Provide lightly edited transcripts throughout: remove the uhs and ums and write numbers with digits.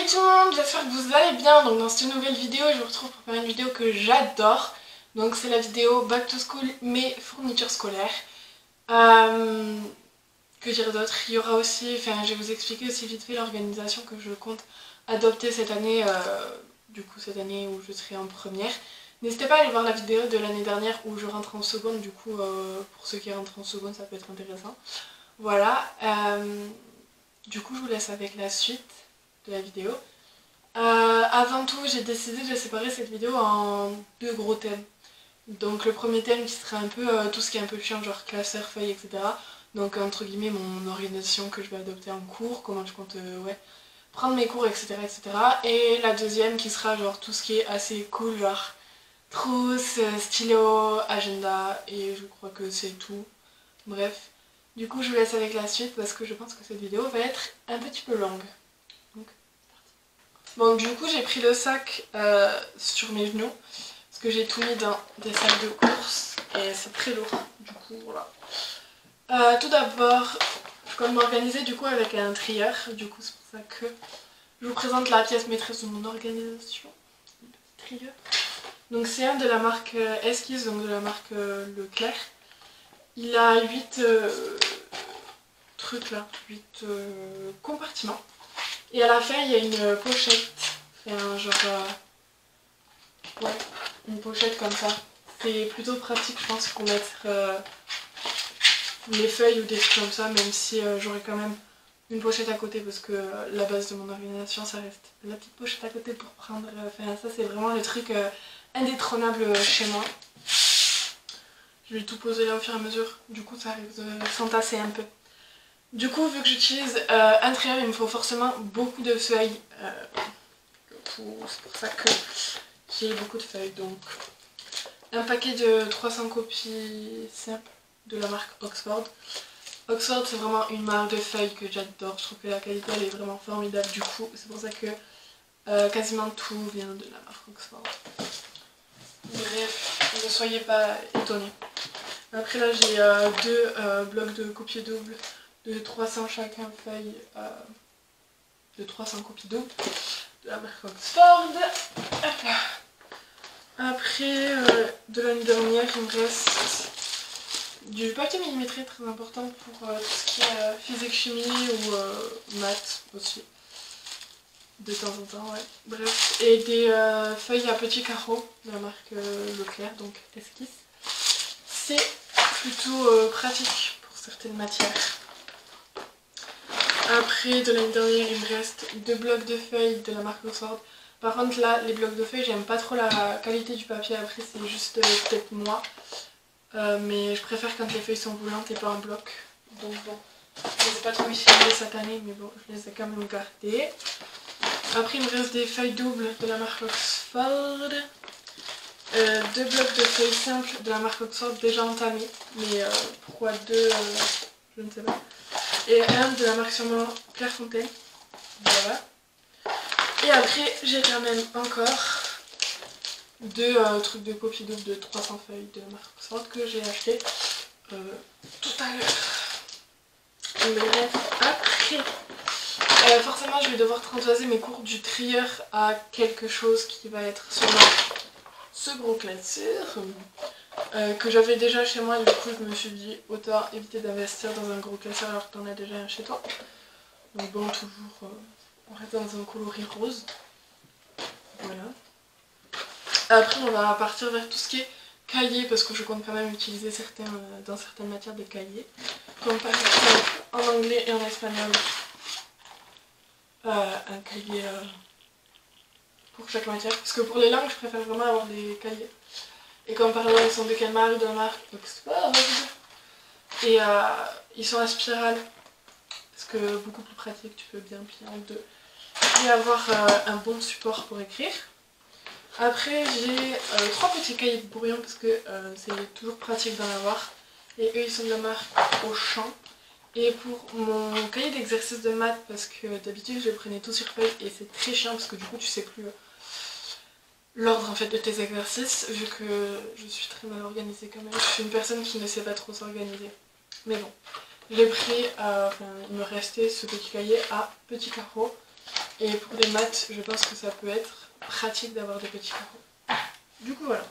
tout le monde, j'espère que vous allez bien. Donc dans cette nouvelle vidéo, je vous retrouve pour faire une vidéo que j'adore. Donc c'est la vidéo Back to School, mes fournitures scolaires. Que dire d'autre? Il y aura aussi, je vais vous expliquer aussi vite fait l'organisation que je compte adopter cette année, du coup cette année où je serai en première. N'hésitez pas à aller voir la vidéo de l'année dernière où je rentre en seconde, du coup pour ceux qui rentrent en seconde ça peut être intéressant. Voilà, du coup je vous laisse avec la suite de la vidéo. Avant tout, j'ai décidé de séparer cette vidéo en deux gros thèmes. Donc le premier thème qui sera un peu tout ce qui est un peu chiant, genre classeur, feuille, etc. Donc entre guillemets mon organisation que je vais adopter en cours, comment je compte prendre mes cours, etc., etc. Et la deuxième qui sera genre tout ce qui est assez cool, genre trousse, stylo, agenda, et je crois que c'est tout. Bref, du coup je vous laisse avec la suite parce que je pense que cette vidéo va être un petit peu longue. Bon, du coup j'ai pris le sac sur mes genoux parce que j'ai tout mis dans des sacs de course et c'est très lourd, du coup voilà. Tout d'abord, je vais m'organiser du coup avec un trieur, du coup c'est pour ça que je vous présente la pièce maîtresse de mon organisation, le petit trieur. Donc c'est un de la marque Esquisse, donc de la marque Leclerc. Il a 8 trucs là, 8 compartiments. Et à la fin il y a une pochette, genre ouais, une pochette comme ça. C'est plutôt pratique je pense pour mettre les feuilles ou des trucs comme ça, même si j'aurai quand même une pochette à côté parce que la base de mon organisation ça reste la petite pochette à côté pour prendre, ça c'est vraiment le truc indétrônable chez moi. Je vais tout poser là au fur et à mesure, du coup ça risque de s'entasser un peu. Du coup vu que j'utilise un trieur, il me faut forcément beaucoup de feuilles, c'est pour ça que j'ai beaucoup de feuilles. Donc un paquet de 300 copies simples de la marque Oxford. Oxford c'est vraiment une marque de feuilles que j'adore, je trouve que la qualité elle est vraiment formidable, du coup c'est pour ça que quasiment tout vient de la marque Oxford. Bref, ne soyez pas étonnés. Après là j'ai deux blocs de copies doubles de 300 chacun feuilles, de 300 copies doubles de la marque Oxford. Hop là. Après de l'année dernière il me reste du papier millimétré, très important pour tout ce qui est physique, chimie ou maths aussi, de temps en temps, ouais. Bref, et des feuilles à petits carreaux de la marque Leclerc, donc Esquisse. C'est plutôt pratique pour certaines matières. Après, de l'année dernière, il me reste deux blocs de feuilles de la marque Oxford. Par contre là, les blocs de feuilles, j'aime pas trop la qualité du papier, après c'est juste peut-être moi. Mais je préfère quand les feuilles sont roulantes et pas en bloc. Donc bon, je les ai pas trop utilisées cette année, mais bon, je les ai quand même gardées. Après il me reste des feuilles doubles de la marque Oxford. Deux blocs de feuilles simples de la marque Oxford déjà entamés. Mais pourquoi deux, je ne sais pas. Et un de la marque sûrement Clairefontaine. Voilà. Et après j'ai quand même encore deux trucs de copie double de 300 feuilles de marque Oxford que j'ai acheté tout à l'heure. Bref, après, forcément je vais devoir transvaser mes cours du trieur à quelque chose qui va être sûrement ce gros classeur que j'avais déjà chez moi, et du coup je me suis dit autant éviter d'investir dans un gros classeur alors que t'en as déjà un chez toi. Donc bon, toujours on reste dans un coloris rose. Voilà. Après on va partir vers tout ce qui est cahier parce que je compte quand même utiliser dans certaines matières des cahiers. Comme par exemple en anglais et en espagnol, un cahier pour chaque matière. Parce que pour les langues je préfère vraiment avoir des cahiers. Et comme par exemple ils sont de quelle marque? De la marque Oxford. Et ils sont à spirale. Parce que beaucoup plus pratique, tu peux bien plier en deux. Et avoir un bon support pour écrire. Après j'ai trois petits cahiers de brouillon parce que c'est toujours pratique d'en avoir. Et eux ils sont de la marque Auchan. Et pour mon cahier d'exercice de maths, parce que d'habitude je les prenais tout sur feuille et c'est très chiant parce que du coup tu sais plus l'ordre en fait de tes exercices, vu que je suis très mal organisée quand même. Je suis une personne qui ne sait pas trop s'organiser. Mais bon, j'ai pris, il me restait ce petit cahier à petits carreaux Et pour des maths, je pense que ça peut être pratique d'avoir des petits carreaux. Du coup voilà.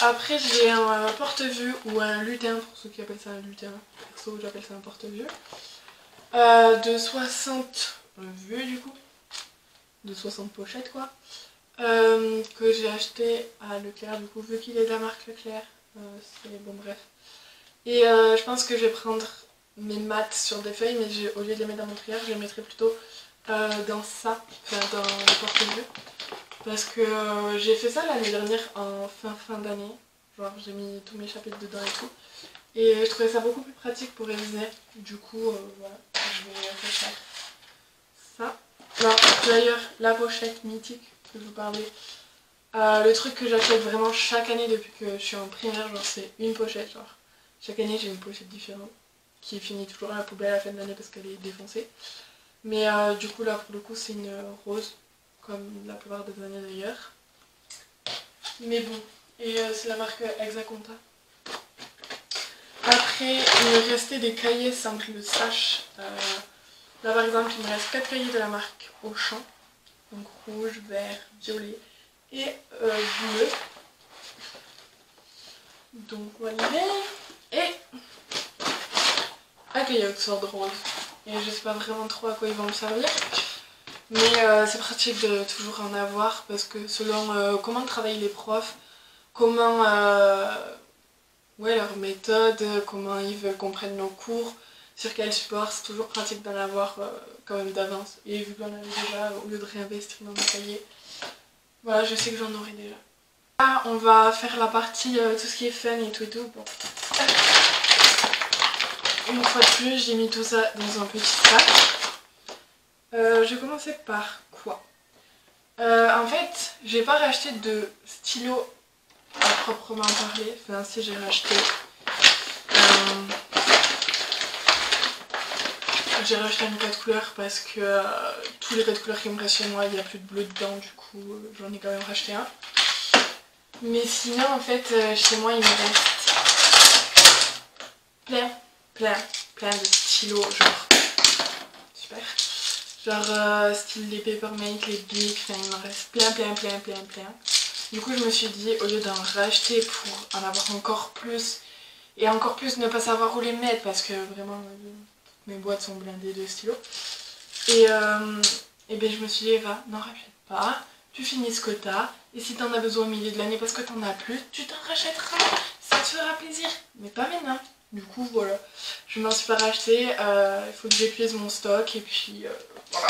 Après j'ai un porte-vue ou un lutin, pour ceux qui appellent ça un lutin. Perso j'appelle ça un porte-vue. De 60 vues du coup. De 60 pochettes quoi. Que j'ai acheté à Leclerc du coup, vu qu'il est de la marque Leclerc. C'est bon bref. Et je pense que je vais prendre mes maths sur des feuilles, mais au lieu de les mettre dans mon triage, je les mettrai plutôt dans ça, enfin dans le porte-vue. Parce que j'ai fait ça l'année dernière en fin d'année. Genre j'ai mis tous mes chapitres dedans et tout. Et je trouvais ça beaucoup plus pratique pour réviser. Du coup, voilà, je vais refaire ça. Non, d'ailleurs, la pochette mythique que je vous parlais. Le truc que j'achète vraiment chaque année depuis que je suis en primaire, genre c'est une pochette. Genre chaque année j'ai une pochette différente qui finit toujours à la poubelle à la fin de l'année parce qu'elle est défoncée. Mais du coup là pour le coup c'est une rose, comme la plupart des années d'ailleurs. Mais bon, et c'est la marque Exaconta. Après il me restait des cahiers sans que je le sache. Là par exemple il me reste 4 cahiers de la marque Auchan. Donc rouge, vert, violet et bleu. Donc voilà. Et un cahier Oxford rose. Et je sais pas vraiment trop à quoi ils vont me servir. Mais c'est pratique de toujours en avoir parce que selon comment travaillent les profs, comment ouais, leur méthode, comment ils veulent qu'on prenne nos cours, sur quel support, c'est toujours pratique d'en avoir quand même d'avance. Et vu qu'on en avait déjà, au lieu de réinvestir dans mes cahiers, voilà, je sais que j'en aurai déjà. Là, on va faire la partie tout ce qui est fun et tout et tout. Bon. Une fois de plus, j'ai mis tout ça dans un petit sac. Je vais commencer par quoi? En fait, j'ai pas racheté de stylo à proprement parler. Enfin, si j'ai racheté. J'ai racheté un 4 couleurs parce que tous les 4 couleurs qui me restent chez moi, il n'y a plus de bleu dedans, du coup j'en ai quand même racheté un. Mais sinon, en fait, chez moi, il me reste plein de stylos, genre super. Genre style les Papermate, les Bic, enfin il me reste plein. Du coup je me suis dit au lieu d'en racheter pour en avoir encore plus et encore plus ne pas savoir où les mettre parce que vraiment mes boîtes sont blindées de stylos. Et ben je me suis dit Eva, n'en rachète pas, tu finis ce que t'as et si t'en as besoin au milieu de l'année parce que t'en as plus, tu t'en rachèteras, ça te fera plaisir, mais pas maintenant. Du coup voilà, je m'en suis pas racheté, il faut que j'épuise mon stock et puis voilà.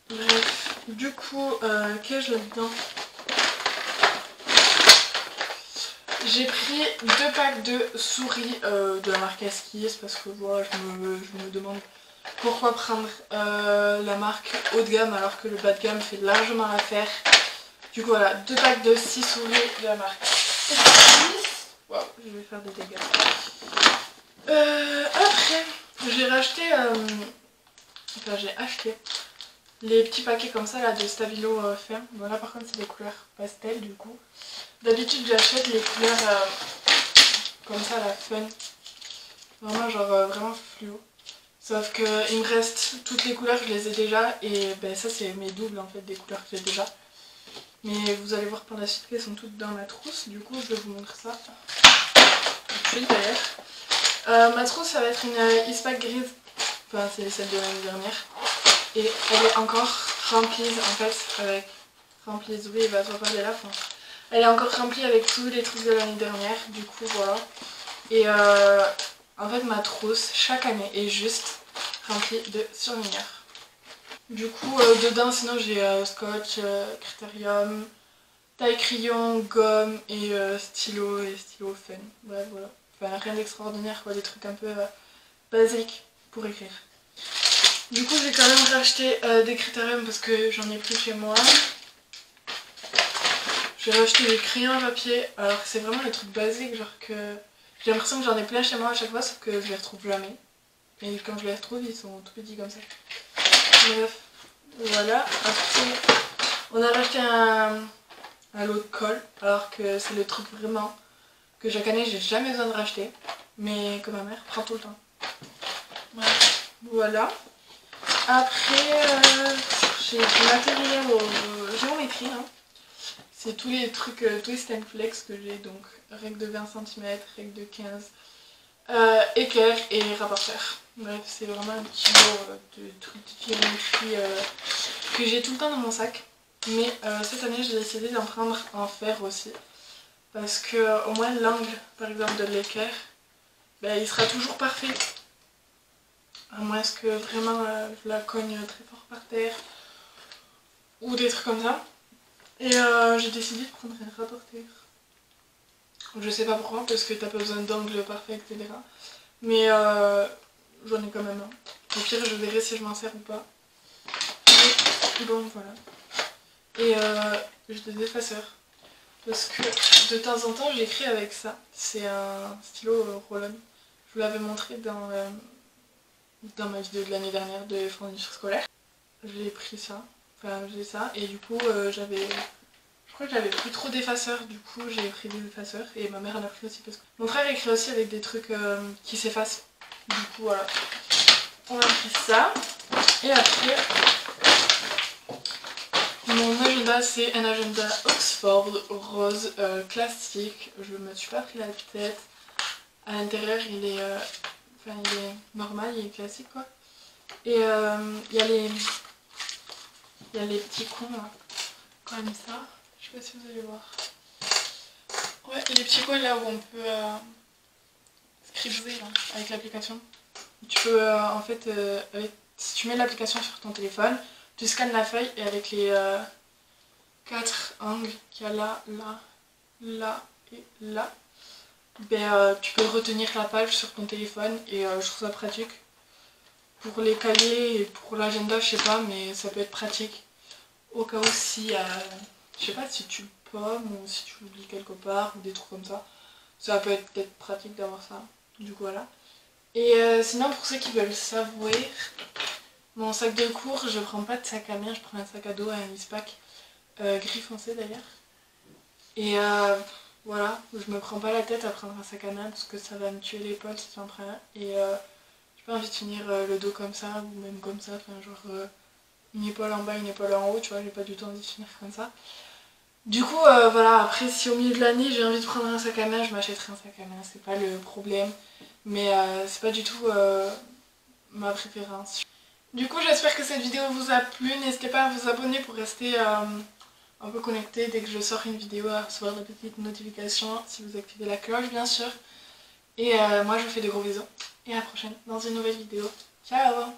Bref, du coup, qu'ai-je là-dedans? J'ai pris 2 packs de souris de la marque Askis parce que voilà, je me demande pourquoi prendre la marque haut de gamme alors que le bas de gamme fait largement l'affaire. Du coup voilà, 2 packs de 6 souris de la marque Askis. Waouh, je vais faire des dégâts. Après, j'ai racheté, enfin j'ai acheté les petits paquets comme ça là de Stabilo ferme. Voilà, par contre c'est des couleurs pastel du coup. D'habitude j'achète les couleurs comme ça la fun. Vraiment genre vraiment fluo. Sauf que il me reste toutes les couleurs, je les ai déjà et ben ça c'est mes doubles en fait des couleurs que j'ai déjà. Mais vous allez voir par la suite qu'elles sont toutes dans ma trousse, du coup je vais vous montrer ça. Tout de suite d'ailleurs. Ma trousse ça va être une Eastpak grise, enfin c'est celle de l'année dernière. Et elle est encore remplie en fait avec... Remplie, oui, il va se reparler la fin. Elle est encore remplie avec tous les trucs de l'année dernière, du coup voilà. Et en fait ma trousse chaque année est juste remplie de surligneurs. Du coup dedans sinon j'ai scotch, critérium, taille crayon, gomme et stylo fun. Bref voilà. Enfin rien d'extraordinaire quoi, des trucs un peu basiques pour écrire. Du coup j'ai quand même racheté des critériums parce que j'en ai plus chez moi. J'ai racheté des crayons à papier alors que c'est vraiment les trucs basiques, genre que j'ai l'impression que j'en ai plein chez moi à chaque fois sauf que je les retrouve jamais. Et quand je les retrouve ils sont tout petits comme ça. Bref, voilà. Après on a racheté un lot de colle alors que c'est le truc vraiment que chaque année j'ai jamais besoin de racheter mais que ma mère prend tout le temps. Bref, voilà. Après, j'ai du matériel géométrie. Hein. C'est tous les trucs twist and flex que j'ai, donc règle de 20 cm, règle de 15, équerre et rapporteur. Bref, c'est vraiment un petit lot de trucs de géométrie que j'ai tout le temps dans mon sac. Mais cette année, j'ai décidé d'en prendre en fer aussi. Parce que au moins l'angle, par exemple, de l'équerre, ben, il sera toujours parfait. À moins que vraiment je la cogne très fort par terre ou des trucs comme ça. Et j'ai décidé de prendre un rapporteur. Je sais pas pourquoi, parce que t'as pas besoin d'angle parfait, etc. Mais j'en ai quand même un. Au pire, je verrai si je m'en sers ou pas. Mais bon, voilà. Et j'ai des effaceurs. Parce que de temps en temps, j'écris avec ça. C'est un stylo Rollon. Je vous l'avais montré dans ma vidéo de l'année dernière de fourniture scolaire. J'ai pris ça. Enfin, j'ai ça. Et du coup, je crois que j'avais plus trop d'effaceurs, du coup j'ai pris des effaceurs et ma mère en a pris aussi parce que mon frère écrit aussi avec des trucs qui s'effacent. Du coup voilà, on a pris ça. Et après, mon agenda c'est un agenda Oxford rose classique. Je me suis pas pris la tête. À l'intérieur il est, il est normal, il est classique quoi. Et il y a les petits coins là, comme ça. Je sais pas si vous allez voir. Ouais, il y a des petits coins là où on peut scribouler là, avec l'application. Tu peux en fait, si tu mets l'application sur ton téléphone, tu scannes la feuille et avec les 4 angles qu'il y a là, là, là et là, ben, tu peux retenir la page sur ton téléphone et je trouve ça pratique. Pour les cahiers et pour l'agenda, je sais pas, mais ça peut être pratique. Au cas où si, je sais pas si tu pommes ou si tu l'oublies quelque part ou des trucs comme ça. Ça peut être peut-être pratique d'avoir ça. Du coup voilà. Et sinon pour ceux qui veulent savoir, mon sac de cours, je prends pas de sac à main, je prends un sac à dos, un Eastpak gris foncé d'ailleurs. Et voilà, je me prends pas la tête à prendre un sac à main parce que ça va me tuer l'épaule si j'en prends un. Et j'ai pas envie de finir le dos comme ça ou même comme ça, enfin genre une épaule en bas, une épaule en haut, tu vois, j'ai pas du tout envie de finir comme ça. Du coup, voilà, après si au milieu de l'année j'ai envie de prendre un sac à main, je m'achèterai un sac à main, c'est pas le problème. Mais c'est pas du tout ma préférence. Du coup, j'espère que cette vidéo vous a plu. N'hésitez pas à vous abonner pour rester un peu connecté dès que je sors une vidéo, à recevoir des petites notifications si vous activez la cloche, bien sûr. Et moi, je vous fais de gros bisous. Et à la prochaine dans une nouvelle vidéo. Ciao!